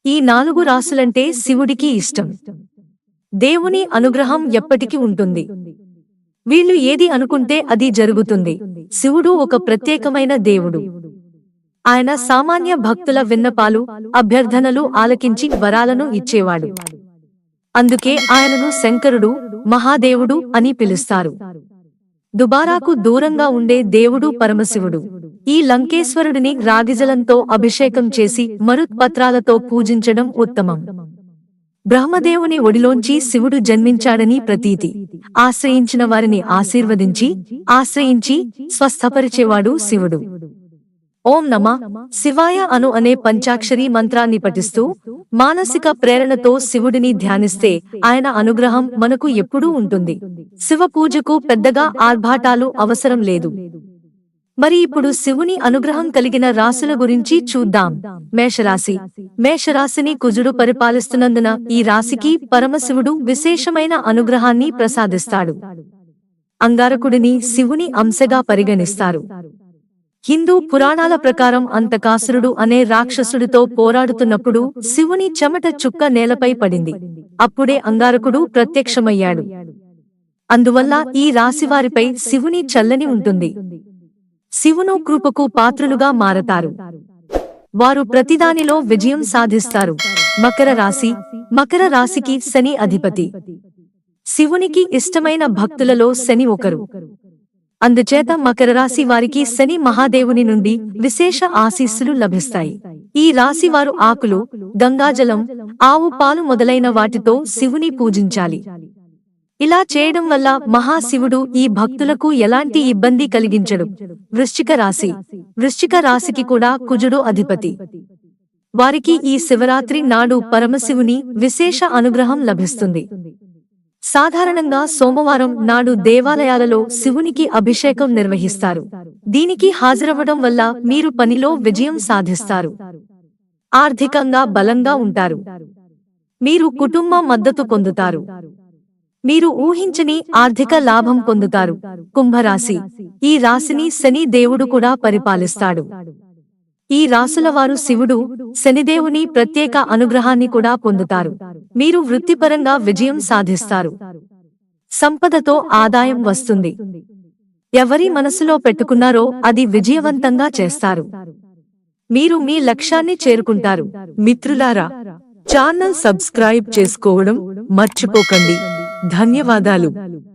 ఈ 4 రాసులంటే శివుడికి ఇష్టం. దేవుని అనుగ్రహం ఎప్పటికీ ఉంటుంది. వీళ్ళు ఏది అనుకుంటే అది జరుగుతుంది. శివుడు ఒక ప్రత్యేకమైన దేవుడు. ఆయన సామాన్య భక్తుల విన్నపాలు, అభ్యర్థనలు ఆలకించి వరాలను ఇచ్చేవాడు. అందుకే ఆయనను శంకరుడు, మహాదేవుడు అని పిలుస్తారు. దుబారాకు దూరంగా ఉండే దేవుడు పరమశివుడు. ఈ లంకేశ్వరుడిని రాగిజలంతో అభిషేకం చేసి మరుత్పత్రాలతో పూజించడం ఉత్తమం. బ్రహ్మదేవుని ఒడిలోంచి శివుడు జన్మించాడని ప్రతీతి. ఆశ్రయించిన వారిని ఆశ్రయించి స్వస్థపరిచేవాడు శివుడు. ఓం నమః శివాయ అనే పంచాక్షరీ మంత్రాన్ని పఠిస్తూ మానసిక ప్రేరణతో శివుడిని ధ్యానిస్తే ఆయన అనుగ్రహం మనకు ఎప్పుడూ ఉంటుంది. శివ పూజకు పెద్దగా ఆర్భాటాలు అవసరం లేదు. మరి ఇప్పుడు శివుని అనుగ్రహం కలిగిన రాశుల గురించి చూద్దాం. మేషరాశి. మేషరాశిని కుజుడు పరిపాలిస్తున్నందున ఈ రాశికి పరమశివుడు విశేషమైన అనుగ్రహాన్ని ప్రసాదిస్తాడు. అంగారకుడిని శివుని అంశగా పరిగణిస్తారు. హిందూ పురాణాల ప్రకారం అంతకాసురుడు అనే రాక్షసుడితో పోరాడుతున్నప్పుడు శివుని చెమట చుక్క నేలపై పడింది. అప్పుడే అంగారకుడు ప్రత్యక్షమయ్యాడు. అందువల్ల ఈ రాశివారిపై శివుని చల్లని ఉంటుంది. శివును కృపకు పాత్రులుగా మారతారు. వారు ప్రతిదానిలో విజయం సాధిస్తారు. మకర రాశి. మకర రాశికి శని అధిపతి. శివునికి ఇష్టమైన భక్తులలో శని ఒకరు. అందుచేత మకర రాశి వారికి శని మహాదేవుని నుండి విశేష ఆశీస్సులు లభిస్తాయి. ఈ రాశి వారు ఆకులు, గంగాజలం, ఆవు పాలు మొదలైన వాటితో శివుని పూజించాలి. ఇలా చేయడం వల్ల మహాశివుడు ఈ భక్తులకు ఎలాంటి ఇబ్బంది కలిగించడు. వృశ్చిక రాశి. వృశ్చిక రాశికి కూడా కుజుడు అధిపతి. వారికి ఈ శివరాత్రి నాడు పరమశివుని విశేష అనుగ్రహం లభిస్తుంది. సాధారణంగా సోమవారం నాడు దేవాలయాలలో శివునికి అభిషేకం నిర్వహిస్తారు. దీనికి హాజరవ్వడం వల్ల మీరు పనిలో విజయం సాధిస్తారు. ఆర్థికంగా బలంగా ఉంటారు. మీరు కుటుంబ మద్దతు పొందుతారు. మీరు ఊహించని ఆర్థిక లాభం పొందుతారు. కుంభరాశి. ఈ రాశిని శని దేవుడు కూడా పరిపాలిస్తాడు. ఈ రాశుల వారు శివుడు, శనిదేవుని ప్రత్యేక అనుగ్రహాన్ని కూడా పొందుతారు. మీరు వృత్తిపరంగా విజయం సాధిస్తారు. సంపదతో ఆదాయం వస్తుంది. ఎవరి మనసులో పెట్టుకున్నారో అది విజయవంతంగా చేస్తారు. మీరు మీ లక్ష్యాన్ని చేరుకుంటారు. మిత్రులారా, ఛానల్ సబ్స్క్రైబ్ చేసుకోవడం మర్చిపోకండి. ధన్యవాదాలు.